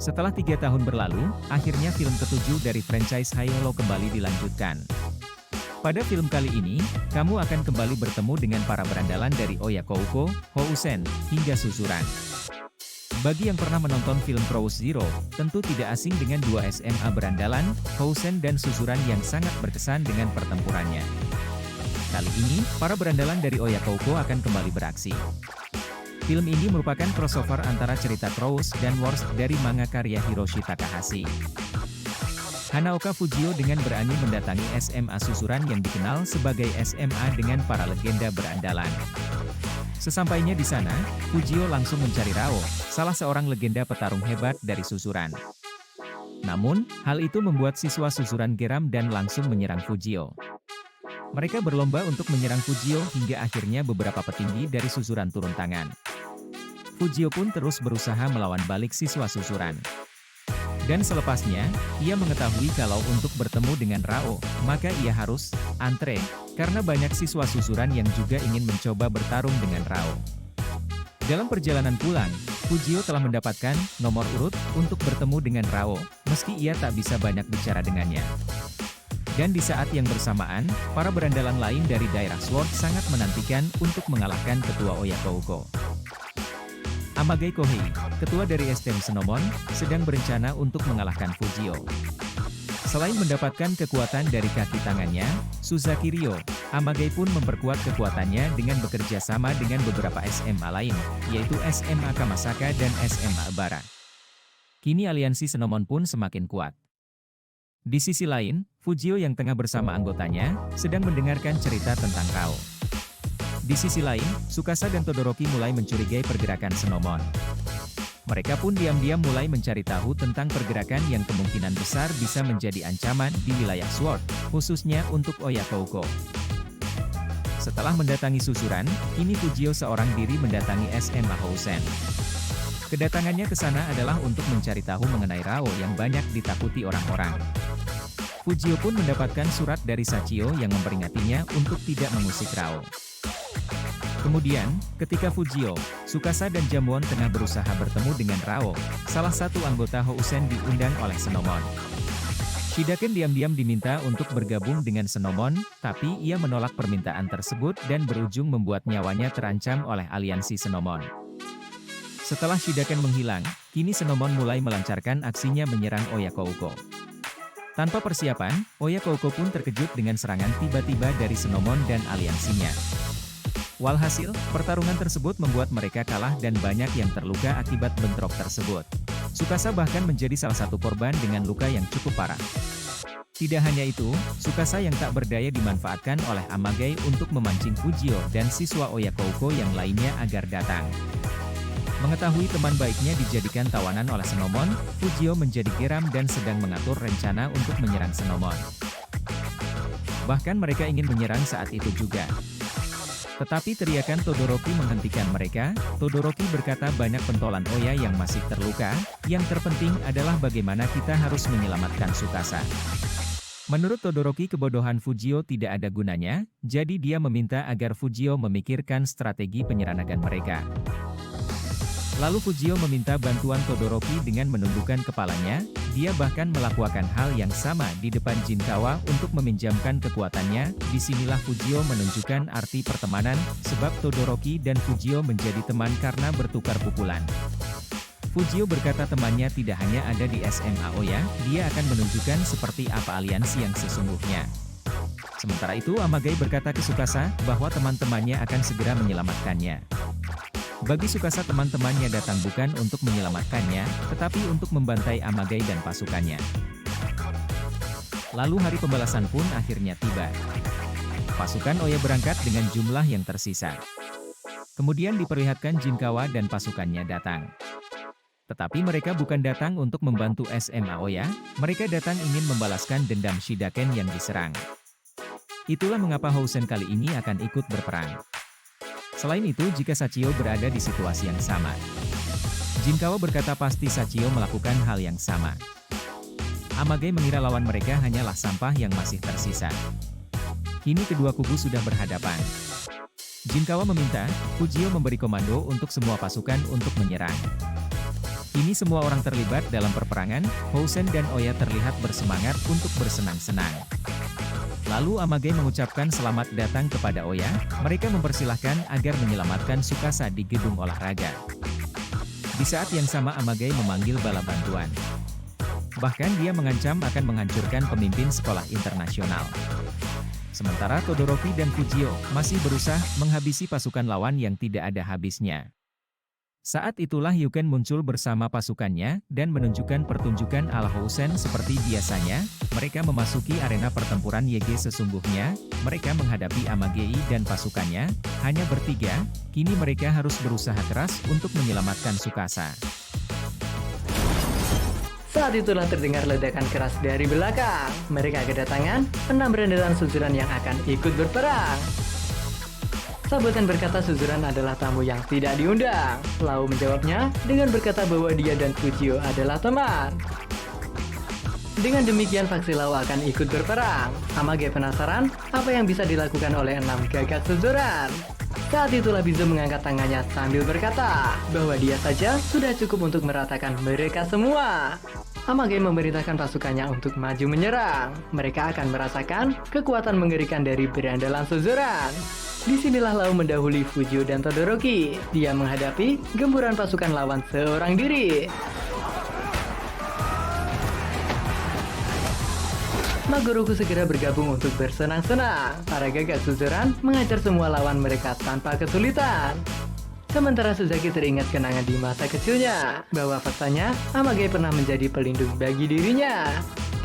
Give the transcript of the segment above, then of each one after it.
Setelah 3 tahun berlalu, akhirnya film ketujuh dari franchise Haikyuu kembali dilanjutkan. Pada film kali ini, kamu akan kembali bertemu dengan para berandalan dari Oyakouko, Housen, hingga Suzuran. Bagi yang pernah menonton film Crows Zero, tentu tidak asing dengan dua SMA berandalan, Housen dan Suzuran yang sangat berkesan dengan pertempurannya. Kali ini, para berandalan dari Oyakouko akan kembali beraksi. Film ini merupakan crossover antara cerita Crows dan Wars dari manga karya Hiroshi Takahashi. Hanaoka Fujio dengan berani mendatangi SMA Suzuran yang dikenal sebagai SMA dengan para legenda berandalan. Sesampainya di sana, Fujio langsung mencari Rao, salah seorang legenda petarung hebat dari Suzuran. Namun, hal itu membuat siswa Suzuran geram dan langsung menyerang Fujio. Mereka berlomba untuk menyerang Fujio hingga akhirnya beberapa petinggi dari Suzuran turun tangan. Fujio pun terus berusaha melawan balik siswa Suzuran. Dan selepasnya, ia mengetahui kalau untuk bertemu dengan Rao, maka ia harus antre, karena banyak siswa Suzuran yang juga ingin mencoba bertarung dengan Rao. Dalam perjalanan pulang, Fujio telah mendapatkan nomor urut untuk bertemu dengan Rao, meski ia tak bisa banyak bicara dengannya. Dan di saat yang bersamaan, para berandalan lain dari daerah Sword sangat menantikan untuk mengalahkan ketua Oyakouko. Amage Kohei, ketua dari STM Senomon, sedang berencana untuk mengalahkan Fujio. Selain mendapatkan kekuatan dari kaki tangannya, Suzaki Ryo, Amage pun memperkuat kekuatannya dengan bekerja sama dengan beberapa SMA lain, yaitu SMA Kamasaka dan SMA Ebara. Kini aliansi Senomon pun semakin kuat. Di sisi lain, Fujio yang tengah bersama anggotanya, sedang mendengarkan cerita tentang Rao. Di sisi lain, Tsukasa dan Todoroki mulai mencurigai pergerakan Senomon. Mereka pun diam-diam mulai mencari tahu tentang pergerakan yang kemungkinan besar bisa menjadi ancaman di wilayah Sword, khususnya untuk Oyakouko. Setelah mendatangi Suzuran, kini Fujio seorang diri mendatangi SMA Housen. Kedatangannya ke sana adalah untuk mencari tahu mengenai Rao yang banyak ditakuti orang-orang. Fujio pun mendapatkan surat dari Sachio yang memperingatinya untuk tidak mengusik Rao. Kemudian, ketika Fujio, Tsukasa dan Jamwon tengah berusaha bertemu dengan Rao, salah satu anggota Housen diundang oleh Senomon. Shidaken diam-diam diminta untuk bergabung dengan Senomon, tapi ia menolak permintaan tersebut dan berujung membuat nyawanya terancam oleh aliansi Senomon. Setelah Shidaken menghilang, kini Senomon mulai melancarkan aksinya menyerang Oyakouko. Tanpa persiapan, Oyakouko pun terkejut dengan serangan tiba-tiba dari Senomon dan aliansinya. Walhasil, pertarungan tersebut membuat mereka kalah dan banyak yang terluka akibat bentrok tersebut. Tsukasa bahkan menjadi salah satu korban dengan luka yang cukup parah. Tidak hanya itu, Tsukasa yang tak berdaya dimanfaatkan oleh Amage untuk memancing Fujio dan siswa Oyakouko yang lainnya agar datang. Mengetahui teman baiknya dijadikan tawanan oleh Senomon, Fujio menjadi geram dan sedang mengatur rencana untuk menyerang Senomon. Bahkan mereka ingin menyerang saat itu juga. Tetapi teriakan Todoroki menghentikan mereka. Todoroki berkata banyak pentolan Oya yang masih terluka, yang terpenting adalah bagaimana kita harus menyelamatkan Tsukasa. Menurut Todoroki kebodohan Fujio tidak ada gunanya, jadi dia meminta agar Fujio memikirkan strategi penyerangan mereka. Lalu Fujio meminta bantuan Todoroki dengan menundukkan kepalanya, dia bahkan melakukan hal yang sama di depan Jinkawa untuk meminjamkan kekuatannya. Disinilah Fujio menunjukkan arti pertemanan, sebab Todoroki dan Fujio menjadi teman karena bertukar pukulan. Fujio berkata temannya tidak hanya ada di SMA Oya, dia akan menunjukkan seperti apa aliansi yang sesungguhnya. Sementara itu Amage berkata ke Tsukasa, bahwa teman-temannya akan segera menyelamatkannya. Bagi Tsukasa teman-temannya datang bukan untuk menyelamatkannya, tetapi untuk membantai Amage dan pasukannya. Lalu hari pembalasan pun akhirnya tiba. Pasukan Oya berangkat dengan jumlah yang tersisa. Kemudian diperlihatkan Jinkawa dan pasukannya datang. Tetapi mereka bukan datang untuk membantu SMA Oya, mereka datang ingin membalaskan dendam Shidaken yang diserang. Itulah mengapa Housen kali ini akan ikut berperang. Selain itu jika Sachio berada di situasi yang sama. Jinkawa berkata pasti Sachio melakukan hal yang sama. Amage mengira lawan mereka hanyalah sampah yang masih tersisa. Kini kedua kubu sudah berhadapan. Jinkawa meminta Fujio memberi komando untuk semua pasukan untuk menyerang. Kini semua orang terlibat dalam perperangan, Housen dan Oya terlihat bersemangat untuk bersenang-senang. Lalu Amage mengucapkan selamat datang kepada Oya, mereka mempersilahkan agar menyelamatkan Tsukasa di gedung olahraga. Di saat yang sama Amage memanggil bala bantuan. Bahkan dia mengancam akan menghancurkan pemimpin sekolah internasional. Sementara Todoroki dan Fujio masih berusaha menghabisi pasukan lawan yang tidak ada habisnya. Saat itulah Yuken muncul bersama pasukannya dan menunjukkan pertunjukan ala Housen seperti biasanya. Mereka memasuki arena pertempuran YG sesungguhnya. Mereka menghadapi Amagei dan pasukannya, hanya bertiga. Kini mereka harus berusaha keras untuk menyelamatkan Tsukasa. Saat itulah terdengar ledakan keras dari belakang. Mereka kedatangan 6 berandalan Suzuran yang akan ikut berperang. Saboten berkata Suzuran adalah tamu yang tidak diundang. Lau menjawabnya dengan berkata bahwa dia dan Fujio adalah teman. Dengan demikian faksi Lau akan ikut berperang. Amage penasaran apa yang bisa dilakukan oleh 6 gagak Suzuran. Saat itulah Bizu mengangkat tangannya sambil berkata bahwa dia saja sudah cukup untuk meratakan mereka semua. Amage memerintahkan pasukannya untuk maju menyerang. Mereka akan merasakan kekuatan mengerikan dari berandalan Suzuran. Disinilah Lau mendahului Fujio dan Todoroki. Dia menghadapi gempuran pasukan lawan seorang diri. Magoroku segera bergabung untuk bersenang-senang. Para gagak Suzuran mengajar semua lawan mereka tanpa kesulitan. Sementara Suzaki teringat kenangan di masa kecilnya, bahwa faktanya Amage pernah menjadi pelindung bagi dirinya.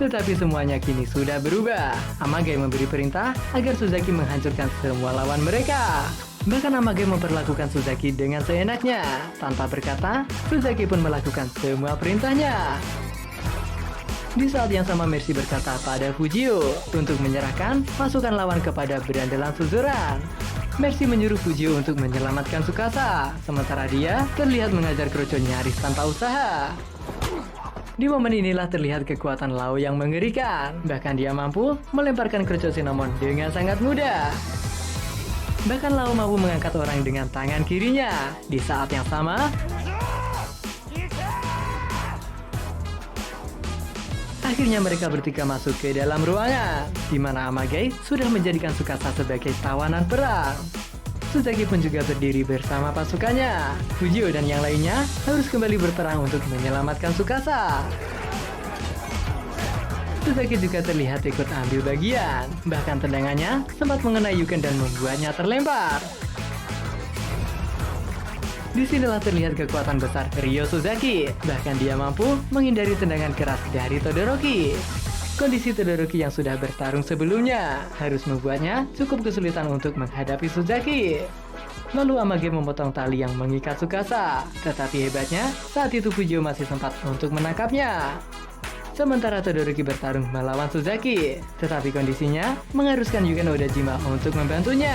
Tetapi semuanya kini sudah berubah. Amage memberi perintah agar Suzaki menghancurkan semua lawan mereka. Bahkan Amage memperlakukan Suzaki dengan seenaknya. Tanpa berkata, Suzaki pun melakukan semua perintahnya. Di saat yang sama Mercy berkata pada Fujio untuk menyerahkan pasukan lawan kepada berandalan Suzuran. Mercy menyuruh Fujio untuk menyelamatkan Tsukasa, sementara dia terlihat mengajar Kroco nyaris tanpa usaha. Di momen inilah terlihat kekuatan Lau yang mengerikan, bahkan dia mampu melemparkan Kroco Cinnamon dengan sangat mudah. Bahkan Lau mampu mengangkat orang dengan tangan kirinya. Di saat yang sama, akhirnya mereka bertiga masuk ke dalam ruangan, di mana Amage sudah menjadikan Tsukasa sebagai tawanan perang. Suzaki pun juga berdiri bersama pasukannya. Fujio dan yang lainnya harus kembali berperang untuk menyelamatkan Tsukasa. Suzaki juga terlihat ikut ambil bagian, bahkan tendangannya sempat mengenai Yuken dan membuatnya terlempar. Disinilah terlihat kekuatan besar Ryo Suzaki, bahkan dia mampu menghindari tendangan keras dari Todoroki. Kondisi Todoroki yang sudah bertarung sebelumnya harus membuatnya cukup kesulitan untuk menghadapi Suzaki. Lalu Amage memotong tali yang mengikat Tsukasa, tetapi hebatnya saat itu Fujio masih sempat untuk menangkapnya. Sementara Todoroki bertarung melawan Suzaki, tetapi kondisinya mengharuskan Yuken Odajima untuk membantunya.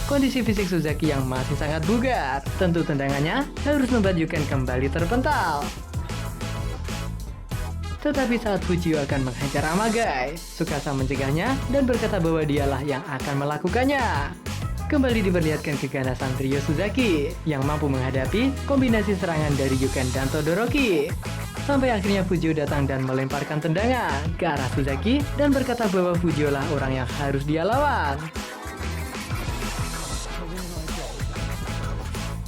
Kondisi fisik Suzaki yang masih sangat bugar, tentu tendangannya harus membuat Yuken kembali terpental. Tetapi saat Fujio akan menghajar Amage, Tsukasa mencegahnya dan berkata bahwa dialah yang akan melakukannya. Kembali diperlihatkan keganasan Ryo Suzaki yang mampu menghadapi kombinasi serangan dari Yuken dan Todoroki. Sampai akhirnya Fujio datang dan melemparkan tendangan ke arah Suzaki dan berkata bahwa Fujio lah orang yang harus dia lawan.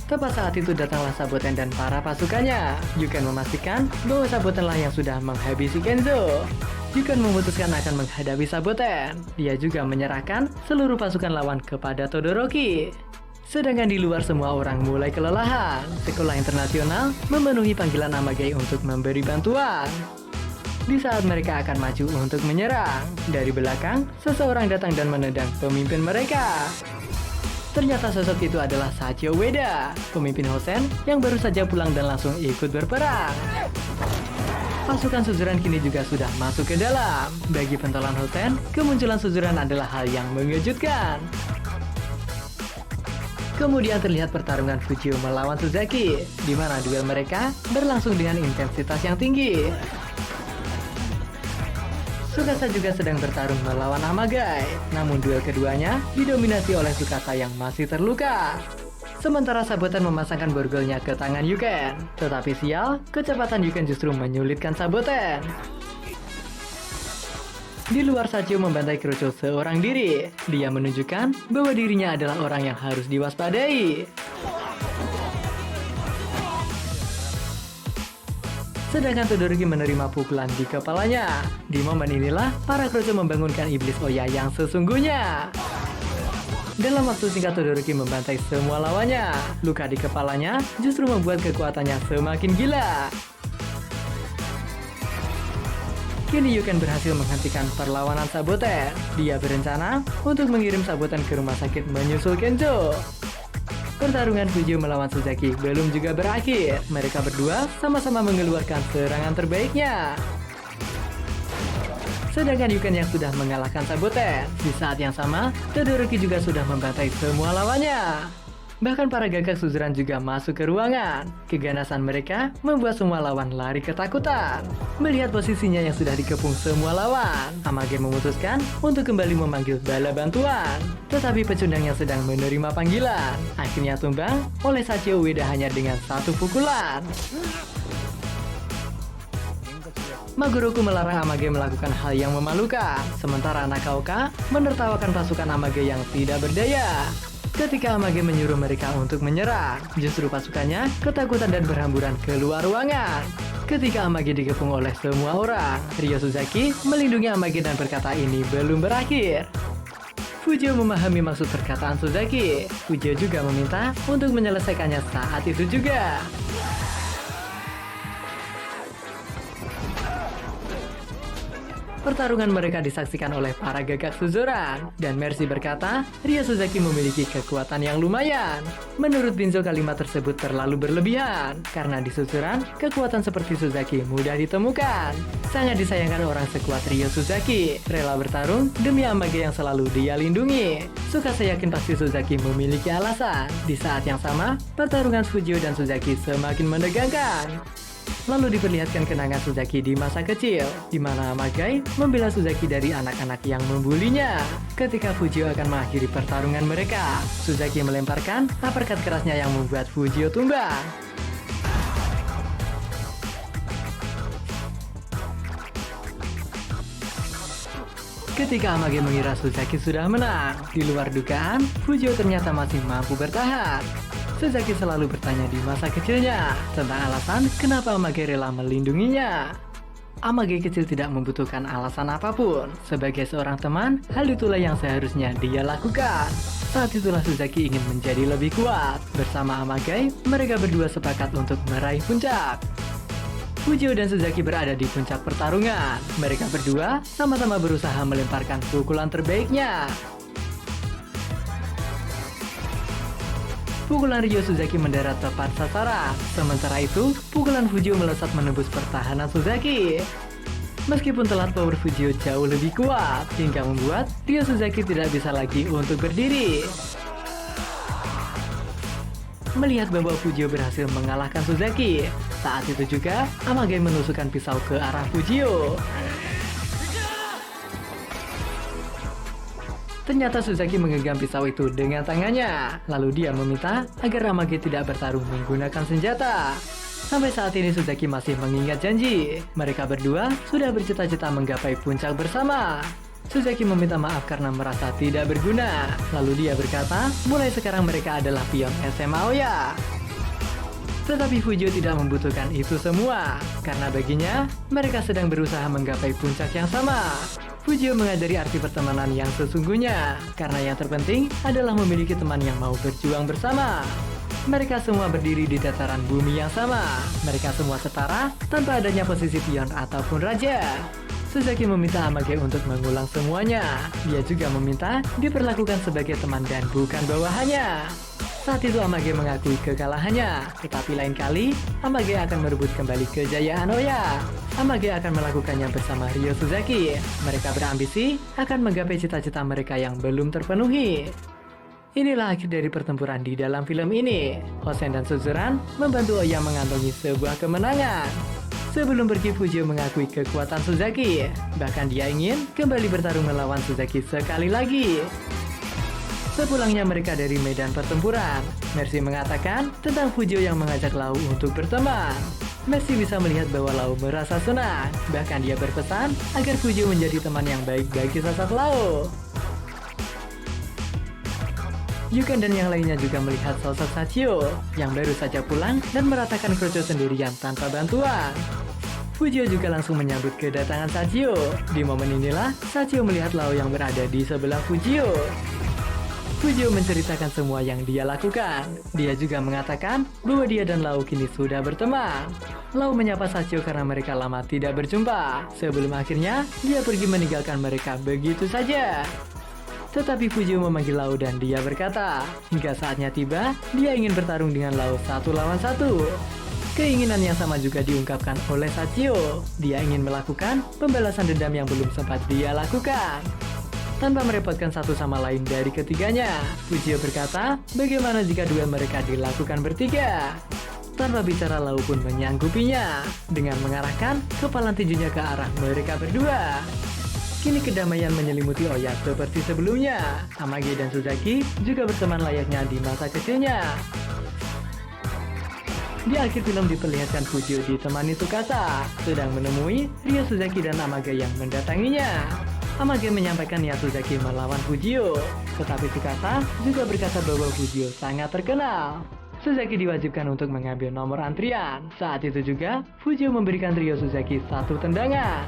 Tepat saat itu datanglah Saboten dan para pasukannya. Yuken memastikan bahwa Sabotenlah yang sudah menghabisi Kenzo. Yuken memutuskan akan menghadapi Saboten. Dia juga menyerahkan seluruh pasukan lawan kepada Todoroki. Sedangkan di luar semua orang mulai kelelahan. Sekolah internasional memenuhi panggilan Amage untuk memberi bantuan. Di saat mereka akan maju untuk menyerang, dari belakang seseorang datang dan menendang pemimpin mereka. Ternyata sosok itu adalah Sachio Ueda, pemimpin Housen yang baru saja pulang dan langsung ikut berperang. Pasukan Suzuran kini juga sudah masuk ke dalam. Bagi pentolan Housen, kemunculan Suzuran adalah hal yang mengejutkan. Kemudian terlihat pertarungan Fujio melawan Suzaki, di mana duel mereka berlangsung dengan intensitas yang tinggi. Tsukasa juga sedang bertarung melawan Amage, namun duel keduanya didominasi oleh Tsukasa yang masih terluka. Sementara Saboten memasangkan borgolnya ke tangan Yuken. Tetapi sial, kecepatan Yuken justru menyulitkan Saboten. Di luar, Sachio membantai Kurocho seorang diri. Dia menunjukkan bahwa dirinya adalah orang yang harus diwaspadai. Sedangkan Todoroki menerima pukulan di kepalanya. Di momen inilah, para Kurocho membangunkan iblis Oya yang sesungguhnya. Dalam waktu singkat, Todoroki membantai semua lawannya. Luka di kepalanya justru membuat kekuatannya semakin gila. Kini Yuken berhasil menghentikan perlawanan Saboten. Dia berencana untuk mengirim Saboten ke rumah sakit menyusul Kenzo. Pertarungan Fujio melawan Suzaki belum juga berakhir. Mereka berdua sama-sama mengeluarkan serangan terbaiknya. Sedangkan Yuken yang sudah mengalahkan Saboten. Di saat yang sama, Todoroki juga sudah membantai semua lawannya. Bahkan para gagak suzuran juga masuk ke ruangan. Keganasan mereka membuat semua lawan lari ketakutan. Melihat posisinya yang sudah dikepung semua lawan, Amage memutuskan untuk kembali memanggil bala bantuan. Tetapi pecundang yang sedang menerima panggilan akhirnya tumbang oleh Sachio Ueda hanya dengan satu pukulan. Magoroku melarang Amage melakukan hal yang memalukan, sementara Nakaoka menertawakan pasukan Amage yang tidak berdaya. Ketika Amage menyuruh mereka untuk menyerang, justru pasukannya ketakutan dan berhamburan keluar ruangan. Ketika Amage dikepung oleh semua orang, Ryo Suzaki melindungi Amage dan berkata ini belum berakhir. Fujio memahami maksud perkataan Suzaki. Fujio juga meminta untuk menyelesaikannya saat itu juga. Pertarungan mereka disaksikan oleh para gagak suzuran, dan Mercy berkata, Ryo Suzaki memiliki kekuatan yang lumayan. Menurut Binzo, kalimat tersebut terlalu berlebihan, karena di suzuran, kekuatan seperti Suzaki mudah ditemukan. Sangat disayangkan orang sekuat Ryo Suzaki, rela bertarung demi Amage yang selalu dia lindungi. Suka saya yakin pasti Suzaki memiliki alasan. Di saat yang sama, pertarungan Fujio dan Suzaki semakin menegangkan. Lalu diperlihatkan kenangan Suzaki di masa kecil, di mana Amage membela Suzaki dari anak-anak yang membulinya. Ketika Fujio akan mengakhiri pertarungan mereka, Suzaki melemparkan uppercut kerasnya yang membuat Fujio tumbang. Ketika Amage mengira Suzaki sudah menang, di luar dugaan, Fujio ternyata masih mampu bertahan. Suzaki selalu bertanya di masa kecilnya tentang alasan kenapa Amage rela melindunginya. Amage kecil tidak membutuhkan alasan apapun. Sebagai seorang teman, hal itulah yang seharusnya dia lakukan. Saat itulah Suzaki ingin menjadi lebih kuat. Bersama Amage, mereka berdua sepakat untuk meraih puncak. Fujio dan Suzaki berada di puncak pertarungan. Mereka berdua sama-sama berusaha melemparkan pukulan terbaiknya. Pukulan Ryo Suzaki mendarat tepat sasaran. Sementara itu, pukulan Fujio melesat menembus pertahanan Suzaki. Meskipun telat, power Fujio jauh lebih kuat, hingga membuat Ryo Suzaki tidak bisa lagi untuk berdiri. Melihat bahwa Fujio berhasil mengalahkan Suzaki, saat itu juga Amage menusukkan pisau ke arah Fujio. Ternyata Suzaki menggenggam pisau itu dengan tangannya. Lalu dia meminta agar Amage tidak bertarung menggunakan senjata. Sampai saat ini Suzaki masih mengingat janji. Mereka berdua sudah bercita-cita menggapai puncak bersama. Suzaki meminta maaf karena merasa tidak berguna. Lalu dia berkata, mulai sekarang mereka adalah pion SMA Oya. Tetapi Fujio tidak membutuhkan itu semua. Karena baginya, mereka sedang berusaha menggapai puncak yang sama. Fujio mengajari arti pertemanan yang sesungguhnya, karena yang terpenting adalah memiliki teman yang mau berjuang bersama. Mereka semua berdiri di dataran bumi yang sama. Mereka semua setara tanpa adanya posisi pion ataupun raja. Suzaki meminta Amage untuk mengulang semuanya. Dia juga meminta diperlakukan sebagai teman dan bukan bawahannya. Saat itu Amage mengakui kekalahannya, tetapi lain kali Amage akan merebut kembali kejayaan Oya. Amage akan melakukannya bersama Ryo Suzaki. Mereka berambisi akan menggapai cita-cita mereka yang belum terpenuhi. Inilah akhir dari pertempuran di dalam film ini. Hosen dan Suzuran membantu Oya mengantongi sebuah kemenangan. Sebelum pergi, Fujio mengakui kekuatan Suzaki. Bahkan dia ingin kembali bertarung melawan Suzaki sekali lagi. Sepulangnya mereka dari medan pertempuran, Mercy mengatakan tentang Fujio yang mengajak Lau untuk berteman. Mercy bisa melihat bahwa Lau merasa senang, bahkan dia berpesan agar Fujio menjadi teman yang baik bagi sosok Lau. Yuken dan yang lainnya juga melihat sosok Sachio yang baru saja pulang dan meratakan kroco sendirian tanpa bantuan. Fujio juga langsung menyambut kedatangan Sachio. Di momen inilah Sachio melihat Lau yang berada di sebelah Fujio. Fujio menceritakan semua yang dia lakukan. Dia juga mengatakan bahwa dia dan Lau kini sudah berteman. Lau menyapa Sachio karena mereka lama tidak berjumpa. Sebelum akhirnya dia pergi meninggalkan mereka begitu saja. Tetapi Fujio memanggil Lau dan dia berkata, hingga saatnya tiba, dia ingin bertarung dengan Lau 1 lawan 1. Keinginan yang sama juga diungkapkan oleh Sachio. Dia ingin melakukan pembalasan dendam yang belum sempat dia lakukan. Tanpa merepotkan satu sama lain dari ketiganya, Fujio berkata, bagaimana jika duel mereka dilakukan bertiga? Tanpa bicara, Lau pun menyanggupinya dengan mengarahkan kepala tinjunya ke arah mereka berdua. Kini kedamaian menyelimuti Oya seperti sebelumnya. Amage dan Suzaki juga berteman layaknya di masa kecilnya. Di akhir film diperlihatkan Fujio ditemani Tsukasa, sedang menemui Ryo Suzaki dan Amage yang mendatanginya. Amage menyampaikan niat Suzaki melawan Fujio, tetapi Tsukasa juga berkata bahwa Fujio sangat terkenal. Suzaki diwajibkan untuk mengambil nomor antrian. Saat itu juga, Fujio memberikan Ryo Suzaki 1 tendangan.